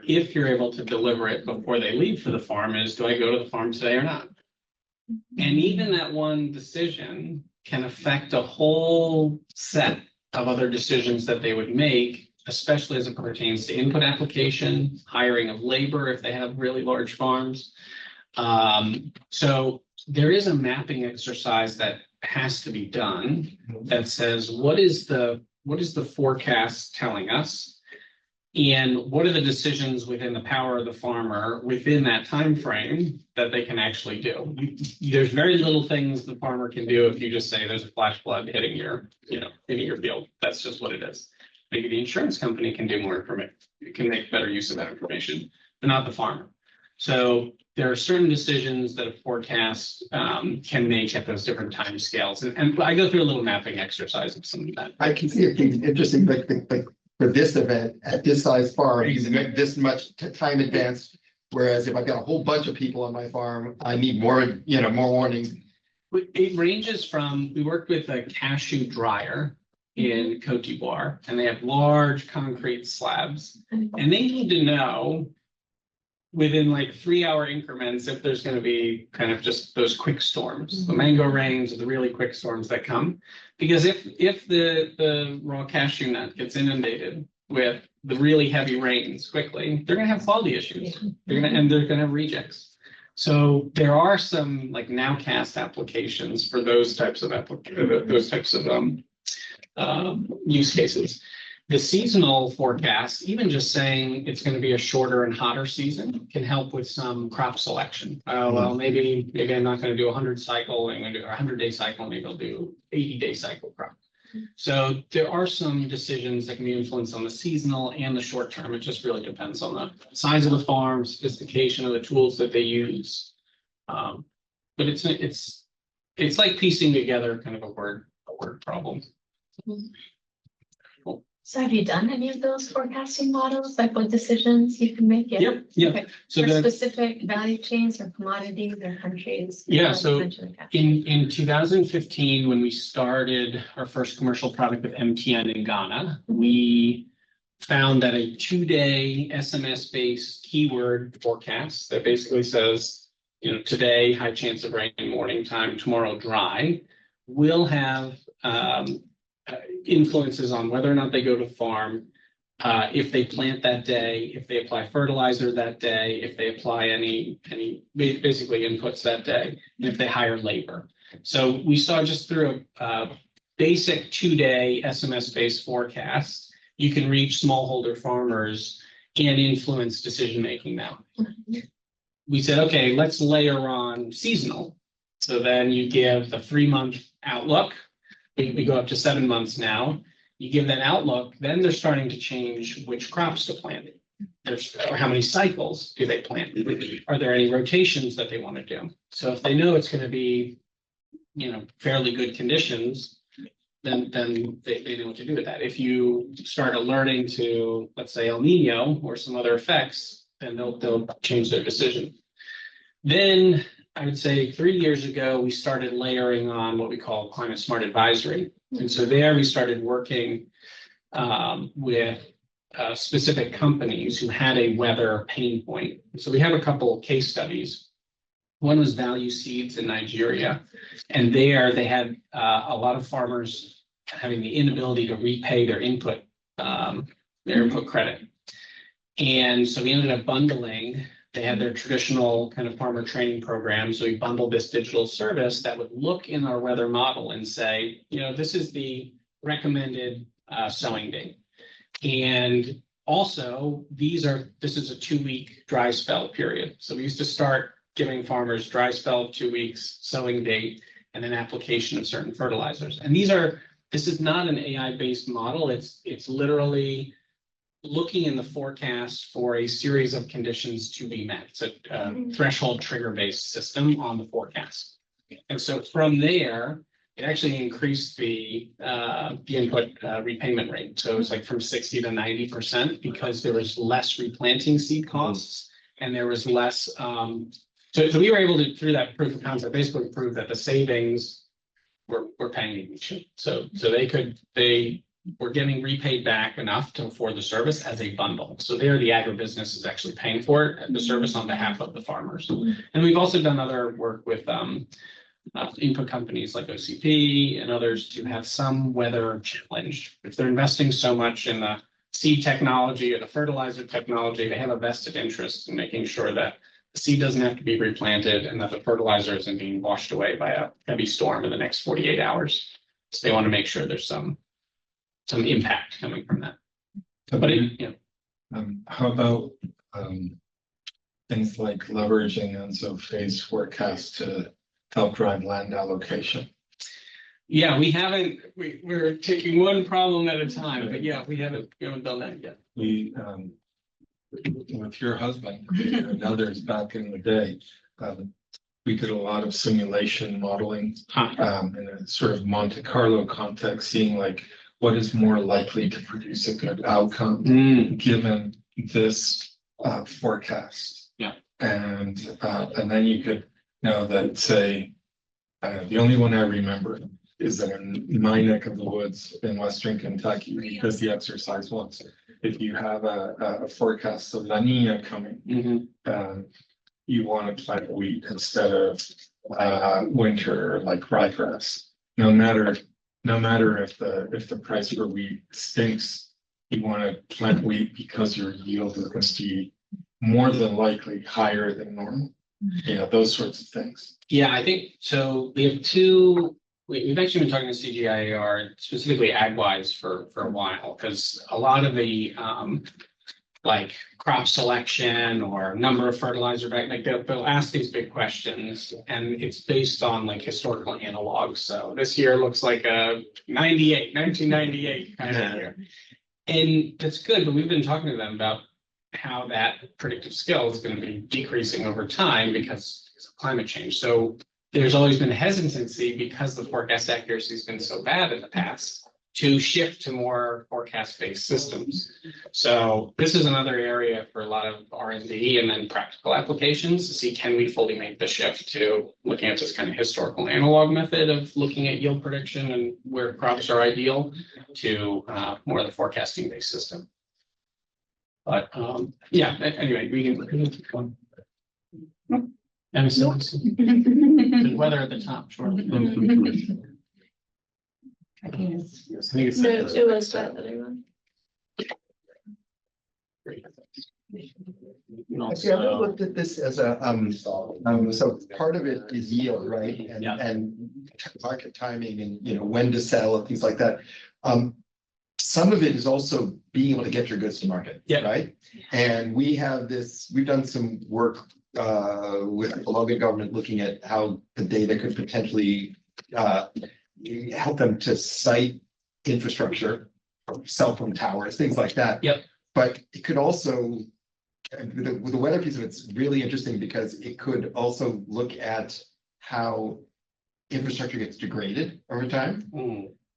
if you're able to deliver it before they leave for the farm, is do I go to the farm today or not? And even that one decision can affect a whole set of other decisions that they would make, especially as it pertains to input application, hiring of labor if they have really large farms. So there is a mapping exercise that has to be done that says, what is the forecast telling us? And what are the decisions within the power of the farmer within that time frame that they can actually do? There's very little things the farmer can do if you just say there's a flash flood hitting your field. That's just what it is. Maybe the insurance company can do more information. It can make better use of that information, but not the farmer. So there are certain decisions that a forecast can make at those different time scales. And I go through a little mapping exercise of some of that. I can see it being interesting, like for this event at this size farm, using this much time advanced. Whereas if I've got a whole bunch of people on my farm, I need more, more warnings. It ranges from, we worked with a cashew dryer in Cote d'Ivoire, and they have large concrete slabs, and they need to know within like 3-hour increments if there's going to be kind of just those quick storms, the mango rains or the really quick storms that come. Because if the raw cashew nut gets inundated with the really heavy rains quickly, they're going to have quality issues. They're going to have rejects. So there are some like nowcast applications for those types of use cases. The seasonal forecast, even just saying it's going to be a shorter and hotter season, can help with some crop selection. Well, maybe I'm not going to do a 100 cycle. I'm going to do a 100-day cycle. Maybe I'll do 80-day cycle crop. So there are some decisions that can be influenced on the seasonal and the short term. It just really depends on the size of the farm, sophistication of the tools that they use. But it's like piecing together kind of a word problem. So have you done any of those forecasting models, like what decisions you can make? Yep. Okay. So for specific value chains or commodities or countries? Yeah, so in 2015, when we started our first commercial product with MTN in Ghana, we found that a 2-day SMS-based keyword forecast that basically says, today, high chance of rain, morning time, tomorrow, dry, will have influences on whether or not they go to farm, if they plant that day, if they apply fertilizer that day, if they apply any basically inputs that day, and if they hire labor. So we saw just through a basic 2-day SMS-based forecast, you can reach smallholder farmers and influence decision-making now. We said, okay, let's layer on seasonal. So then you give the 3-month outlook. We go up to 7 months now. You give that outlook, then they're starting to change which crops to plant. Or how many cycles do they plant? Are there any rotations that they want to do? So if they know it's going to be, fairly good conditions, then they know what to do with that. If you start alerting to, let's say, El Niño or some other effects, then they'll change their decision. Then I would say 3 years ago, we started layering on what we call climate smart advisory. And so there we started working with specific companies who had a weather pain point. So we have a couple of case studies. One was Value Seeds in Nigeria. And there they had a lot of farmers having the inability to repay their input credit. And so we ended up bundling. They had their traditional kind of farmer training program. So we bundled this digital service that would look in our weather model and say, this is the recommended sowing date. And also this is a 2-week dry spell period. So we used to start giving farmers dry spell 2 weeks, sowing date, and then application of certain fertilizers. And this is not an AI-based model. It's literally looking in the forecast for a series of conditions to be met. It's a threshold trigger-based system on the forecast. And so from there, it actually increased the input repayment rate. So it's like from 60 to 90% because there was less replanting seed costs and there was less. So we were able to, through that proof of concept, basically prove that the savings were paying Ignitia. So they we're getting repaid back enough to afford the service as a bundle. So there, the agribusiness is actually paying for it, the service on behalf of the farmers. And we've also done other work with input companies like OCP and others to have some weather challenge. If they're investing so much in the seed technology or the fertilizer technology, they have a vested interest in making sure that the seed doesn't have to be replanted and that the fertilizer isn't being washed away by a heavy storm in the next 48 hours. So they want to make sure there's some impact coming from that. How about things like leveraging phase forecast to help drive land allocation? Yeah, we haven't. We're taking one problem at a time, but yeah, we haven't done that yet. We with your husband and others back in the day, we did a lot of simulation modeling in a sort of Monte Carlo context, seeing like what is more likely to produce a good outcome given this forecast. Yeah. And then you could know that, say, the only one I remember is that in my neck of the woods in Western Kentucky, because the exercise once, if you have a forecast of La Niña coming, you want to plant wheat instead of winter like ryegrass. No matter if the price for wheat stinks, you want to plant wheat because your yield is going to be more than likely higher than normal. Those sorts of things. Yeah, I think so. We have two. We've actually been talking to CGIAR, specifically AgWise, for a while, because a lot of the like crop selection or number of fertilizer back, like they'll ask these big questions, and it's based on like historical analogs. So this year looks like a 1998 kind of year, and that's good. But we've been talking to them about how that predictive skill is going to be decreasing over time because of climate change. So there's always been a hesitancy because the forecast accuracy has been so bad in the past to shift to more forecast-based systems. So this is another area for a lot of R&D and then practical applications to see, can we fully make the shift to looking at this kind of historical analog method of looking at yield prediction and where crops are ideal to more of the forecasting-based system. But yeah, anyway, we can keep going. And so the weather at the top, sure. I think it was that other one. See, I looked at this as a, so part of it is yield, right? And market timing and, when to sell and things like that. Some of it is also being able to get your goods to market, right? And we've done some work with the Logan government looking at how the data could potentially help them to site infrastructure, cell phone towers, things like that. But it could also, with the weather piece of it's really interesting because it could also look at how infrastructure gets degraded over time.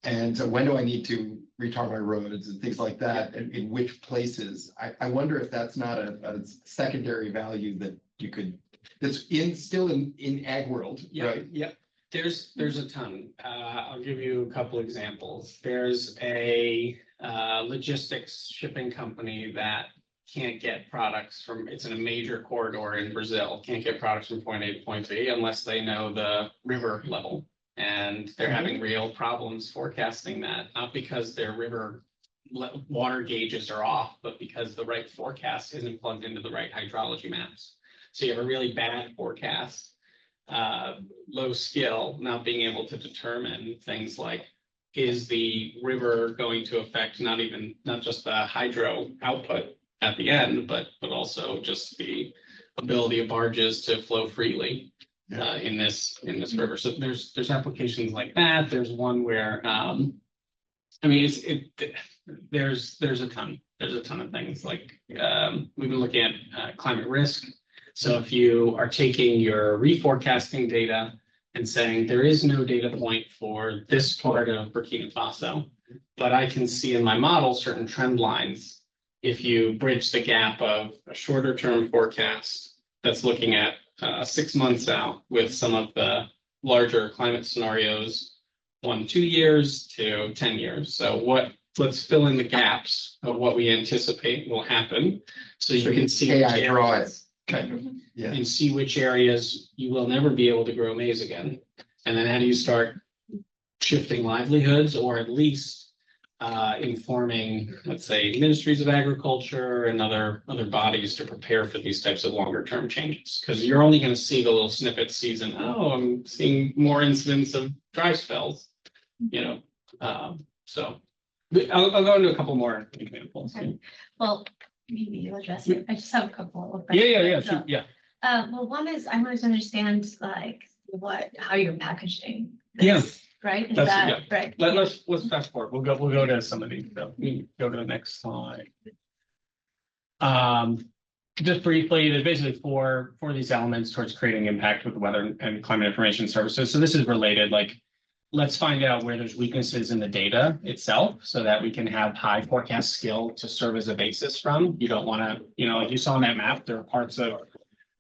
And so when do I need to retar my roads and things like that, and in which places? I wonder if that's not a secondary value that you could, that's still in ag world, right? There's a ton. I'll give you a couple examples. There's a logistics shipping company that can't get products from, it's in a major corridor in Brazil, can't get products from point A to point B unless they know the river level. And they're having real problems forecasting that, not because their river water gauges are off, but because the right forecast isn't plugged into the right hydrology maps. So you have a really bad forecast, low skill, not being able to determine things like, is the river going to affect not just the hydro output at the end, but also just the ability of barges to flow freely in this river. So there's applications like that. There's one where there's a ton of things like we've been looking at climate risk. So if you are taking your reforecasting data and saying there is no data point for this part of Burkina Faso, but I can see in my model certain trend lines. If you bridge the gap of a shorter term forecast that's looking at 6 months out with some of the larger climate scenarios, 1 to 2 years to 10 years. So what let's fill in the gaps of what we anticipate will happen. So you can see. AI which draw it, areas- kind of, yeah. And see which areas you will never be able to grow maize again. And then how do you start shifting livelihoods, or at least informing, let's say, ministries of agriculture and other bodies to prepare for these types of longer term changes? Because you're only going to see the little snippet season. Oh, I'm seeing more incidents of dry spells, so I'll go into a couple more examples. Okay. Well, maybe you'll address it. I just have a couple of Yeah. questions. Well, one is I wanted to understand like how you're packaging this, Yeah. right? Is That's- that right? Let's fast forward. We'll go to some of these. So we go to the next slide. Just briefly, there's basically four these elements towards creating impact with the weather and climate information services. So this is related, like, let's find out where there's weaknesses in the data itself so that we can have high forecast skill to serve as a basis from. You don't want to, like you saw on that map, there are parts of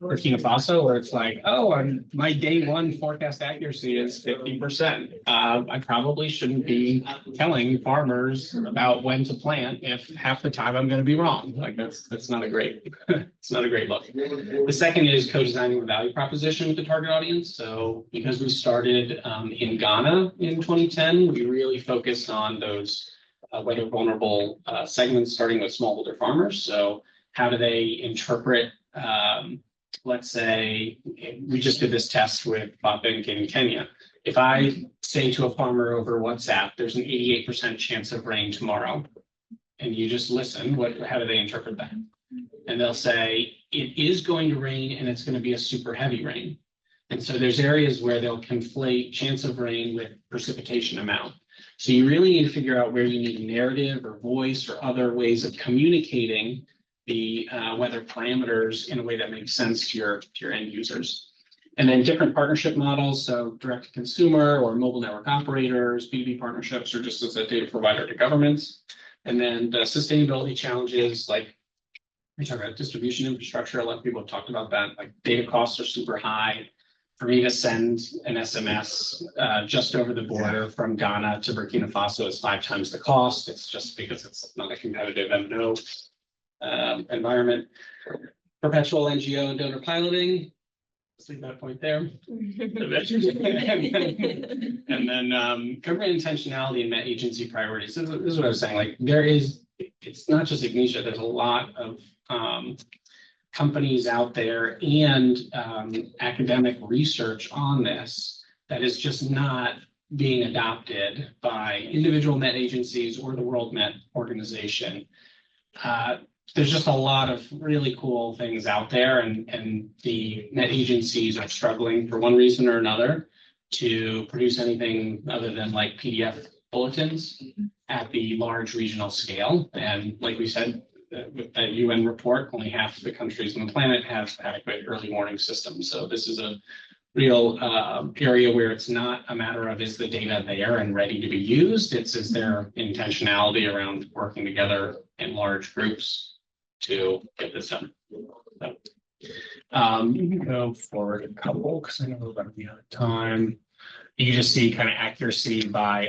Burkina Faso where it's like, oh, my day one forecast accuracy is 50%. I probably shouldn't be telling farmers about when to plant if half the time I'm going to be wrong. Like that's not a great, it's not a great look. The second is co-designing the value proposition with the target audience. So because we started in Ghana in 2010, we really focused on those weather vulnerable segments, starting with smallholder farmers. So how do they interpret let's say we just did this test with Bopink in Kenya. If I say to a farmer over WhatsApp, there's an 88% chance of rain tomorrow, and you just listen, how do they interpret that? And they'll say, it is going to rain and it's going to be a super heavy rain. And so there's areas where they'll conflate chance of rain with precipitation amount. So you really need to figure out where you need narrative or voice or other ways of communicating the weather parameters in a way that makes sense to your end users. And then different partnership models, so direct to consumer or mobile network operators, B2B partnerships, or just as a data provider to governments. And then the sustainability challenges, like we talk about distribution infrastructure. A lot of people have talked about that. Like data costs are super high. For me to send an SMS just over the border from Ghana to Burkina Faso is 5 times the cost. It's just because it's not a competitive MNO environment. Perpetual NGO and donor piloting. Let's leave that point there. And then government intentionality and Met agency priorities. This is what I was saying. Like it's not just Ignitia. There's a lot of companies out there and academic research on this that is just not being adopted by individual Met agencies or the World Met Organization. There's just a lot of really cool things out there, and the Met agencies are struggling for one reason or another to produce anything other than like PDF bulletins at the large regional scale. And like we said, with that UN report, only half the countries on the planet have adequate early warning systems. So this is a real area where it's not a matter of is the data there and ready to be used. It's is there intentionality around working together in large groups to get this done. So, you can go forward a couple because I know we're about to be out of time. You can just see kind of accuracy by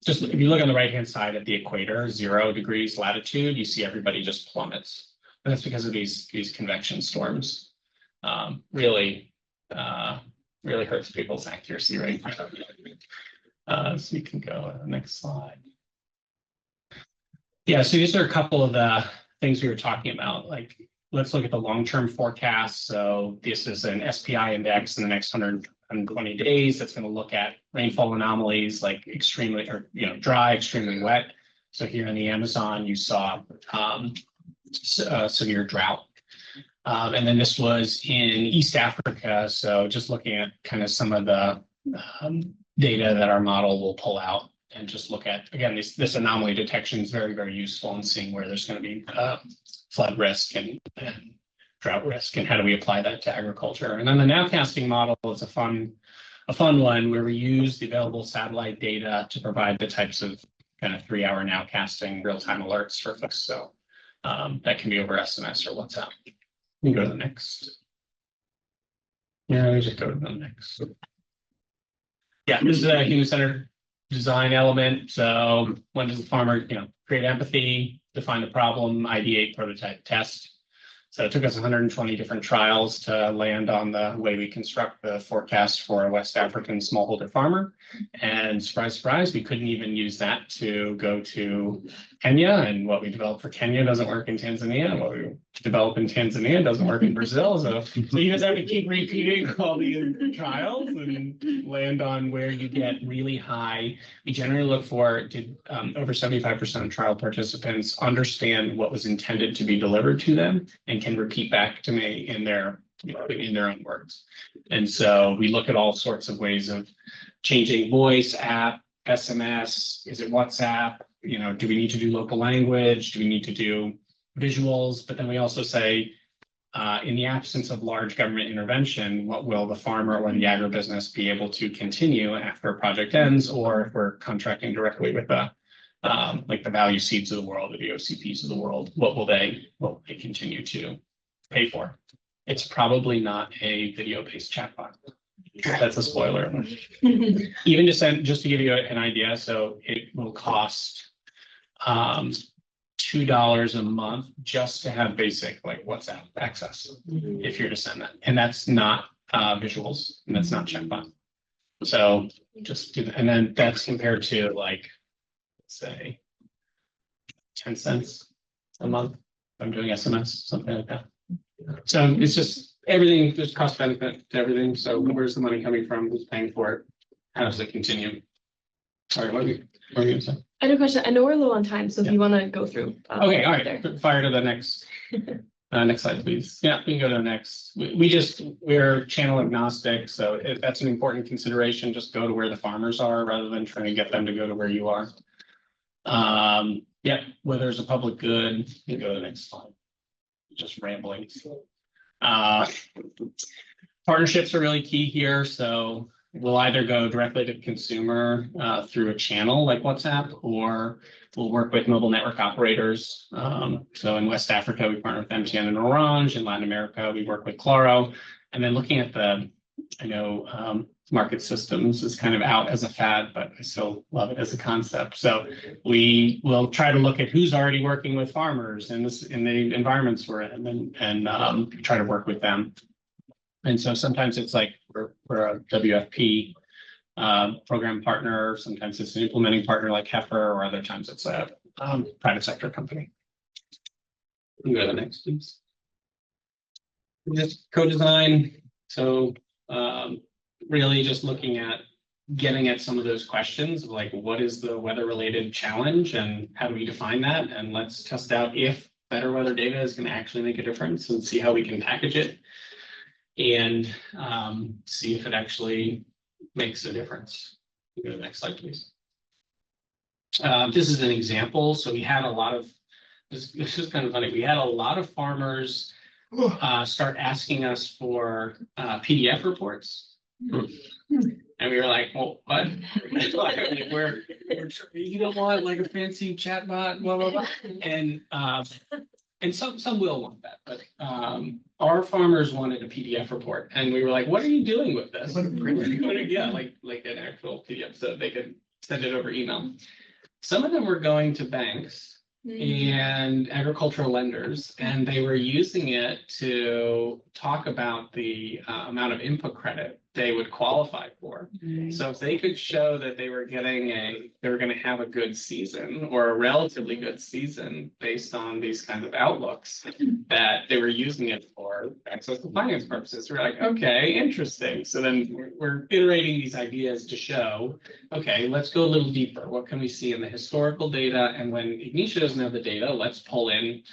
just if you look on the right hand side at the equator, 0 degrees latitude, you see everybody just plummets. And that's because of these convection storms. Really hurts people's accuracy right now. So you can go to the next slide. Yeah, so these are a couple of the things we were talking about. Like, let's look at the long-term forecast. So this is an SPI index in the next 120 days. That's going to look at rainfall anomalies like extremely dry, extremely wet. So here in the Amazon, you saw severe drought. And then this was in East Africa. So just looking at kind of some of the data that our model will pull out and just look at, again, this anomaly detection is very, very useful in seeing where there's going to be flood risk and drought risk, and how do we apply that to agriculture. And then the nowcasting model is a fun one where we use the available satellite data to provide the types of kind of 3-hour nowcasting real-time alerts for folks. So that can be over SMS or WhatsApp. You can go to the next. Yeah, we just go to the next. Yeah, this is a human-centered design element. So when does the farmer, create empathy, define the problem, ideate, prototype, test. So it took us 120 different trials to land on the way we construct the forecast for a West African smallholder farmer. And surprise, surprise, we couldn't even use that to go to Kenya. And what we developed for Kenya doesn't work in Tanzania. What we develop in Tanzania doesn't work in Brazil. So you just have to keep repeating all these trials and land on where you get really high. We generally look for, did over 75% of trial participants understand what was intended to be delivered to them and can repeat back to me in their own words. And so we look at all sorts of ways of changing voice, app, SMS, is it WhatsApp? Do we need to do local language? Do we need to do visuals? But then we also say, in the absence of large government intervention, what will the farmer or the agribusiness be able to continue after a project ends, or if we're contracting directly with like the value seeds of the world, or the OCPs of the world, what will they continue to pay for? It's probably not a video-based chatbot. That's a spoiler. Even just to give you an idea, so it will cost $2 a month just to have basic like WhatsApp access if you're to send that, and that's not visuals, and that's not chatbot. So just do that, and then that's compared to like, say, 10 cents a month. I'm doing SMS, something like that. So it's just everything, there's cost benefit to everything. So where's the money coming from? Who's paying for it? How does it continue? Sorry, what were you going to say? I had a question. I know we're low on time, so if you want to go through. Okay, all right. Fire to the next. Next slide, please. Yeah, we can go to the next. We're channel agnostic, so that's an important consideration. Just go to where the farmers are rather than trying to get them to go to where you are. Yeah, where there's a public good, you go to the next slide. Just rambling. Partnerships are really key here. So we'll either go directly to the consumer through a channel like WhatsApp, or we'll work with mobile network operators. So in West Africa, we partner with MTN and Orange. In Latin America, we work with Claro. And then looking at I know market systems is kind of out as a fad, but I still love it as a concept. So we will try to look at who's already working with farmers in the environments we're in, and try to work with them. And so sometimes it's like we're a WFP program partner. Sometimes it's an implementing partner like Heifer, or other times it's a private sector company. We can go to the next, please. Just co-design. So really just looking at getting at some of those questions, like what is the weather-related challenge and how do we define that? And let's test out if better weather data is going to actually make a difference, and see how we can package it, and see if it actually makes a difference. Go to the next slide, please. This is an example. So we had a lot of, this is kind of funny. We had a lot of farmers start asking us for PDF reports. And we were like, well, what? Like, we're you don't want like a fancy chatbot, blah, blah, blah. And some will want that, but our farmers wanted a PDF report, and we were like, what are you doing with this? Yeah, like an actual PDF, so they could send it over email. Some of them were going to banks and agricultural lenders, and they were using it to talk about the amount of input credit they would qualify for. So if they could show that they were going to have a good season, or a relatively good season based on these kind of outlooks, that they were using it for access to finance purposes. We're like, okay, interesting. So then we're iterating these ideas to show, okay, let's go a little deeper. What can we see in the historical data? And when Ignitia doesn't have the data, let's pull in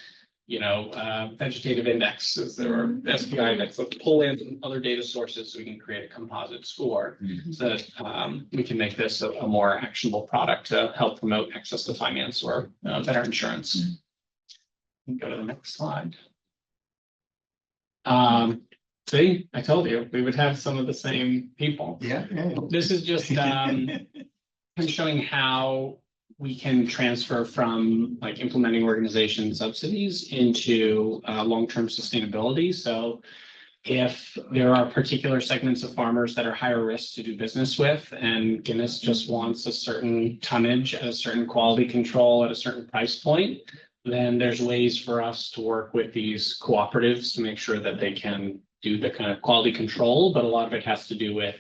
vegetative indexes or SPI index. Let's pull in other data sources so we can create a composite score, so that we can make this a more actionable product to help promote access to finance or better insurance. Go to the next slide. See, I told you we would have some of the same people. Yeah. This is just showing how we can transfer from like implementing organization subsidies into long-term sustainability. So if there are particular segments of farmers that are higher risk to do business with, and Guinness just wants a certain tonnage, a certain quality control at a certain price point, then there's ways for us to work with these cooperatives to make sure that they can do the kind of quality control, but a lot of it has to do with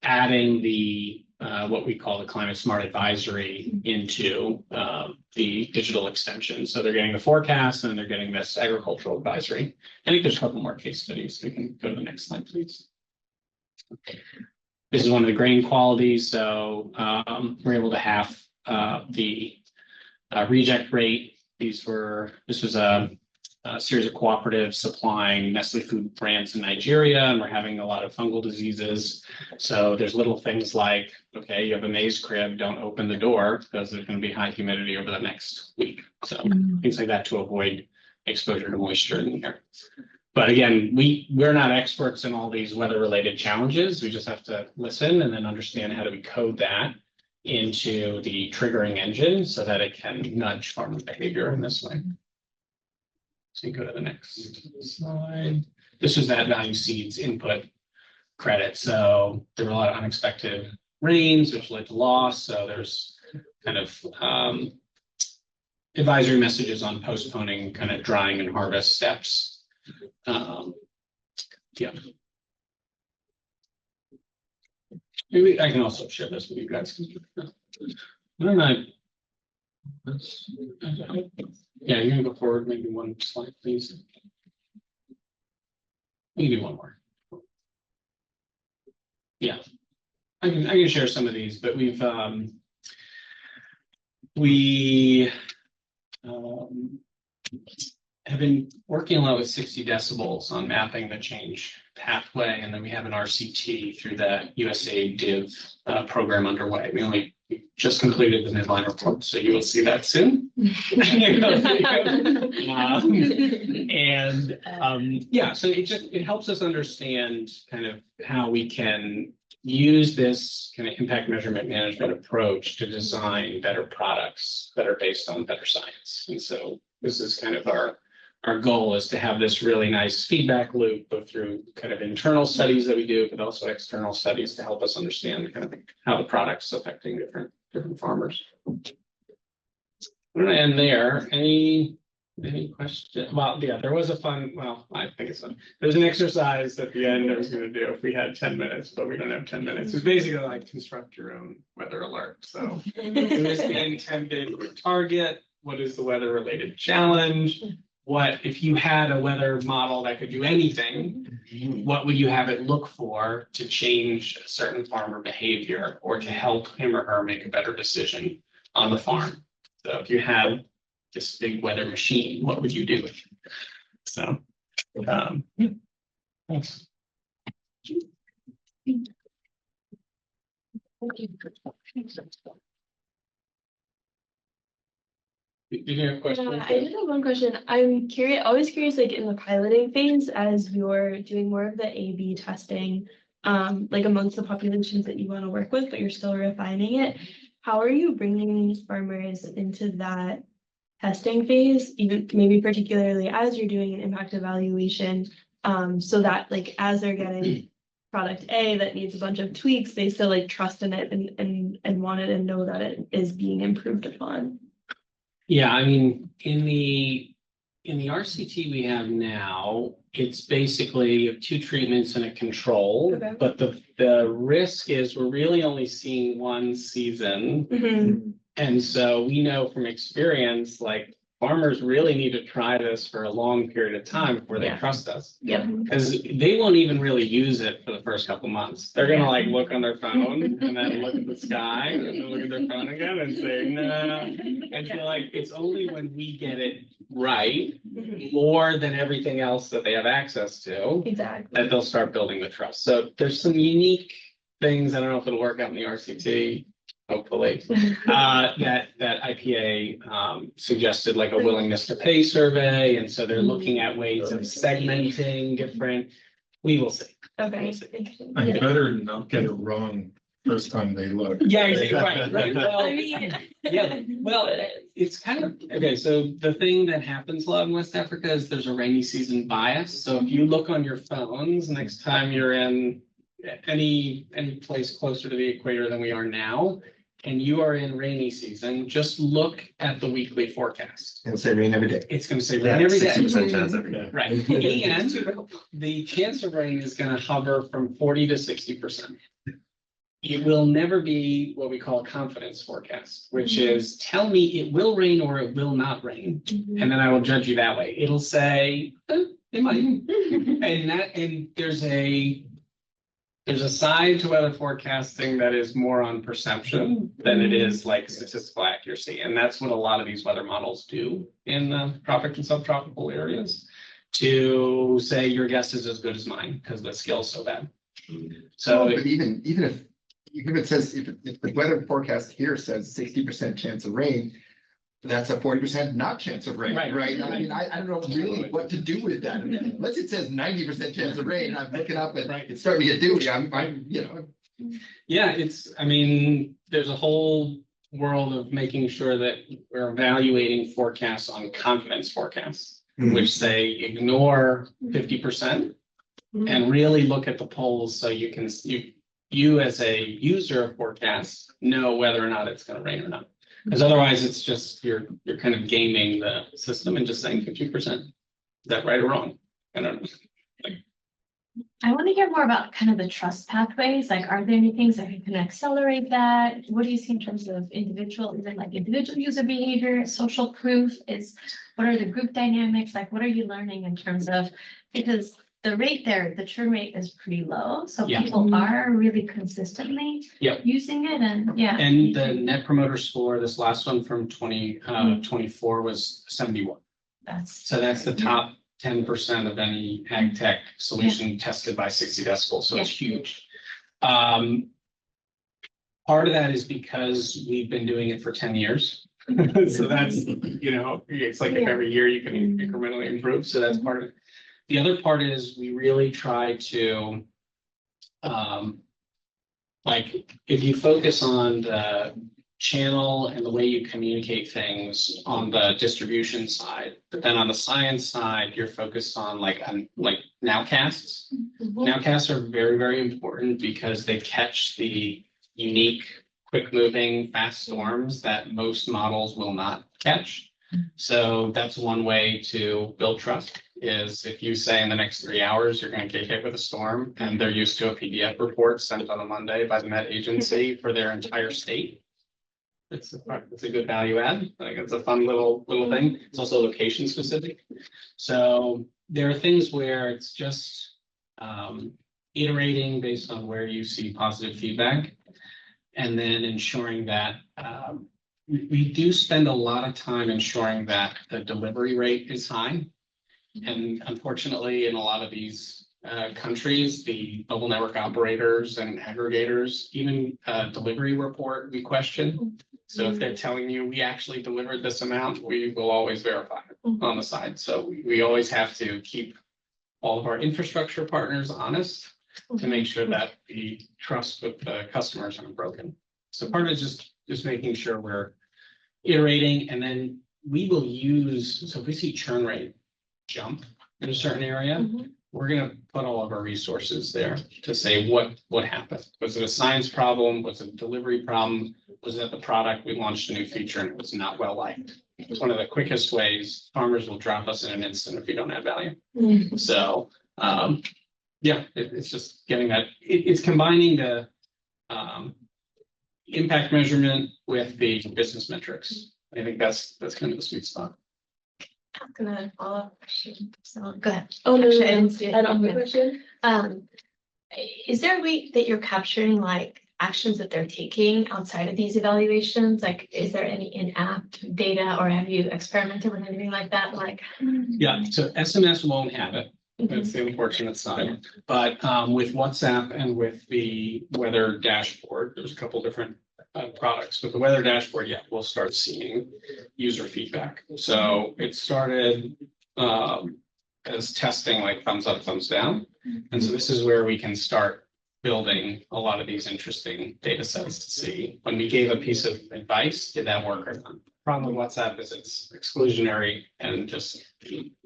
adding the what we call the climate smart advisory into the digital extension. So they're getting the forecast and they're getting this agricultural advisory. I think there's a couple more case studies. We can go to the next slide, please. This is one of the grain qualities. So we're able to have the reject rate. This was a series of cooperatives supplying Nestle food brands in Nigeria, and we're having a lot of fungal diseases. So there's little things like, okay, you have a maize crib, don't open the door because there's going to be high humidity over the next week. So things like that to avoid exposure to moisture in the air. But again, we're not experts in all these weather-related challenges. We just have to listen and then understand how do we code that into the triggering engine so that it can nudge farmer behavior in this way. So you go to the next slide. This was that value seeds input credit. So there were a lot of unexpected rains, which led to loss. So there's kind of advisory messages on postponing kind of drying and harvest steps. Yeah. Maybe I can also share this with you guys. Why don't I? Yeah, you're gonna go forward, maybe one slide, please. You can do one more. Yeah, I can share some of these, but we have been working a lot with 60 decibels on mapping the change pathway, and then we have an RCT through the USAID DIV program underway. We just completed the midline report, so you will see that soon. Yeah, so it helps us understand kind of how we can use this kind of impact measurement management approach to design better products that are based on better science. And so this is kind of our goal, is to have this really nice feedback loop, both through kind of internal studies that we do, but also external studies to help us understand kind of how the product's affecting different farmers. I'm gonna end there. Any questions? Well, yeah, there was a fun, well, I think it's fun. There's an exercise at the end I was gonna do if we had 10 minutes, but we don't have 10 minutes. It's basically like construct your own weather alert. So in this intended target, what is the weather related challenge? What, if you had a weather model that could do anything, what would you have it look for to change a certain farmer behavior or to help him or her make a better decision on the farm? So if you had this big weather machine, what would you do with it? So, yeah. Thanks. Did you have a question? Yeah, I did have one question. I'm curious, always curious, like in the piloting phase, as you're doing more of the A/B testing, like amongst the populations that you want to work with, but you're still refining it. How are you bringing farmers into that testing phase, even maybe particularly as you're doing an impact evaluation, so that like as they're getting product A that needs a bunch of tweaks, they still like trust in it and want it and know that it is being improved upon? Yeah, I mean, in the RCT we have now, it's basically you have 2 treatments and a control. Okay. But the risk is we're really only seeing one season. Mm-hmm. And so we know from experience, like farmers really need to try this for a long period of time before they trust us. Yep. Because they won't even really use it for the first couple months. They're gonna like look on their phone and then look at the sky and then look at their phone again and say, nah. And feel like it's only when we get it right, more than everything else that they have access to, Exactly. that they'll start building the trust. So there's some unique things, I don't know if it'll work out in the RCT, hopefully, that IPA suggested like a willingness to pay survey. And so they're looking at ways of segmenting different, we will see. Okay. We'll see. Interesting. I Yeah. better not get it wrong first time they look. Yeah, right. I Well, mean. yeah, well, it's kind of, okay, so the thing that happens a lot in West Africa is there's a rainy season bias. So if you look on your phones, next time you're in any place closer to the equator than we are now, and you are in rainy season, just look at the weekly forecast. It'll say rain every day. It's gonna say rain every day. 60% chance every day. Right, and the chance of rain is gonna hover from 40 to 60%. It will never be what we call a confidence forecast, which is tell me it will rain or it will not rain. And then I will judge you that way. It'll say, it might. And there's a side to weather forecasting that is more on perception than it is like statistical accuracy. And that's what a lot of these weather models do in the tropic and subtropical areas, to say your guess is as good as mine because the skill's so bad. So But even if it says, if the weather forecast here says 60% chance of rain, that's a 40% not chance of rain, Right. right? I mean, I don't know really what to do with that. Unless it says 90% chance of rain, I'm looking up and Right. it's starting to get dewy. I'm, yeah, I mean, there's a whole world of making sure that we're evaluating forecasts on confidence forecasts, which say ignore 50% and really look at the polls so you can, you as a user of forecasts know whether or not it's going to rain or not. Because otherwise it's just, you're kind of gaming the system and just saying 50%. Is that right or wrong? I don't know. I want to hear more about kind of the trust pathways. Like, are there any things that you can accelerate that? What do you see in terms of individual user behavior, social proof? What are the group dynamics? Like, what are you learning in terms of, because the rate there, the churn rate is pretty low. So Yeah. people are really consistently Yep. using it, and yeah. And the net promoter score, this last one from 2024 was 71. So that's the top 10% of any ag tech solution tested by 60 decibels. So it's huge. Part of that is because we've been doing it for 10 years. So that's, it's like if every year you can incrementally improve. So that's part of it. The other part is we really try to, if you focus on the channel and the way you communicate things on the distribution side, but then on the science side, you're focused on like nowcasts. Nowcasts are very, very important because they catch the unique, quick moving, fast storms that most models will not catch. So that's one way to build trust, is if you say in the next 3 hours, you're going to get hit with a storm, and they're used to a PDF report sent on a Monday by the Met Agency for their entire state. It's a good value add. Like, it's a fun little thing. It's also location specific. So there are things where it's just iterating based on where you see positive feedback, and then ensuring that we do spend a lot of time ensuring that the delivery rate is high. And unfortunately, in a lot of these countries, the mobile network operators and aggregators, even delivery report, we question. So if they're telling you we actually delivered this amount, we will always verify it on the side. So we always have to keep all of our infrastructure partners honest to make sure that the trust with the customers aren't broken. So part of it is just making sure we're iterating, and then we will use, so if we see churn rate jump in a certain area, we're going to put all of our resources there to say what happened. Was it a science problem? Was it a delivery problem? Was it the product? We launched a new feature and it was not well liked. It's one of the quickest ways. Farmers will drop us in an instant if we don't add value. So it's just getting that. It's combining the impact measurement with the business metrics. I think that's kind of the sweet spot. I'm gonna follow up question. So go ahead. Oh, no, Actually, I no, didn't see it. I don't have a Okay. question. Is there a way that you're capturing like actions that they're taking outside of these evaluations? Like, is there any in-app data, or have you experimented with anything like that? Like, Yeah, so SMS won't have it. That's the unfortunate side. But with WhatsApp and with the weather dashboard, there's a couple different products. With the weather dashboard, we'll start seeing user feedback. So it started as testing, like thumbs up, thumbs down. And so this is where we can start building a lot of these interesting data sets to see when we gave a piece of advice, did that work or not? Problem with WhatsApp is it's exclusionary and just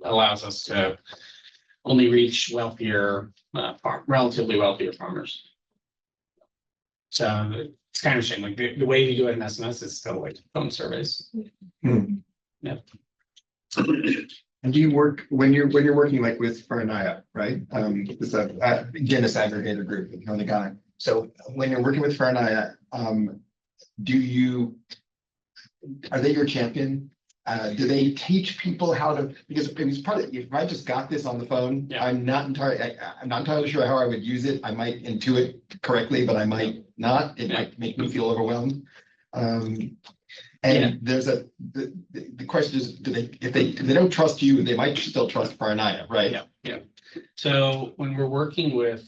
allows us to only reach wealthier, relatively wealthier farmers. So it's kind of a shame, like the way you do it in SMS is still like phone surveys. Yeah. And do you work, when you're working like with Farinaya, right? It's a Guinness aggregator group, you know the guy. So when you're working with Farinaya, are they your champion? Do they teach people how to, because it's probably, if I just got this on the phone, Yeah. I'm not entirely sure how I would use it. I might intuit correctly, but I might not. It might make me feel overwhelmed. And there's the question is, if they don't trust you, they might still trust Farinaya, right? Yeah. So when we're working with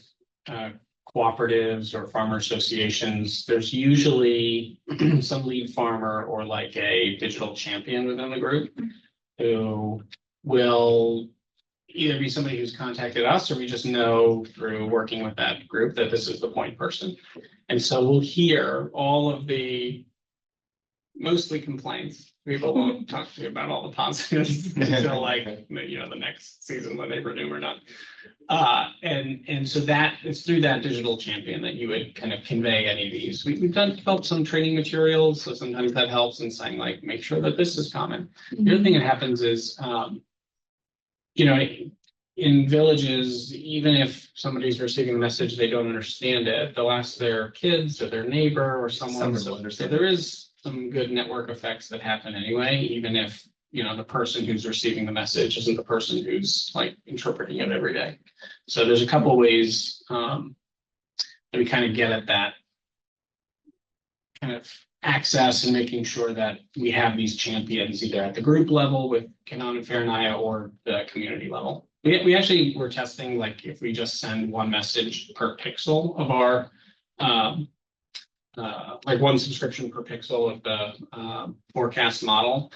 cooperatives or farmer associations, there's usually some lead farmer or like a digital champion within the group who will either be somebody who's contacted us, or we just know through working with that group that this is the point person. And so we'll hear all of the mostly complaints. People won't talk to you about all the positives until like, you know, the next season when they renew or not. And so that it's through that digital champion that you would kind of convey any of these. We've developed some training materials, so sometimes that helps in saying like, make sure that this is common. The other thing that happens is, you know, in villages, even if somebody's receiving a message, they don't understand it, they'll ask their kids or their neighbor or someone. So there is some good network effects that happen anyway, even if, you know, the person who's receiving the message isn't the person who's like interpreting it every day. So there's a couple of ways that we kind of get at that kind of access and making sure that we have these champions either at the group level with Canon and Farinaya or the community level. We actually were testing like if we just send one message per pixel of our like one subscription per pixel of the forecast model,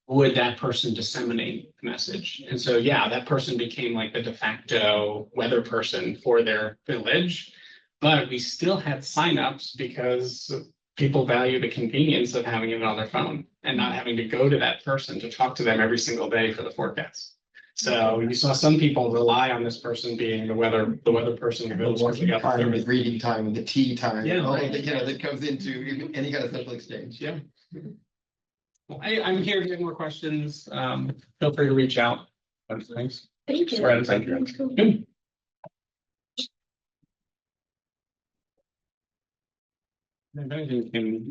would that person disseminate the message? And so, yeah, that person became like the de facto weather person for their village, but we still had signups because people value the convenience of having it on their phone and not having to go to that person to talk to them every single day for the forecast. So you saw some people rely on this person being the weather person. The reading time and the tea time. Yeah, all right. that, you know, that comes into any kind of social exchange. Yeah. Well, I'm here if you have more questions. Feel free to reach out. Thanks. Thank you. Sure, thank you. That's cool. Good. If anything, can-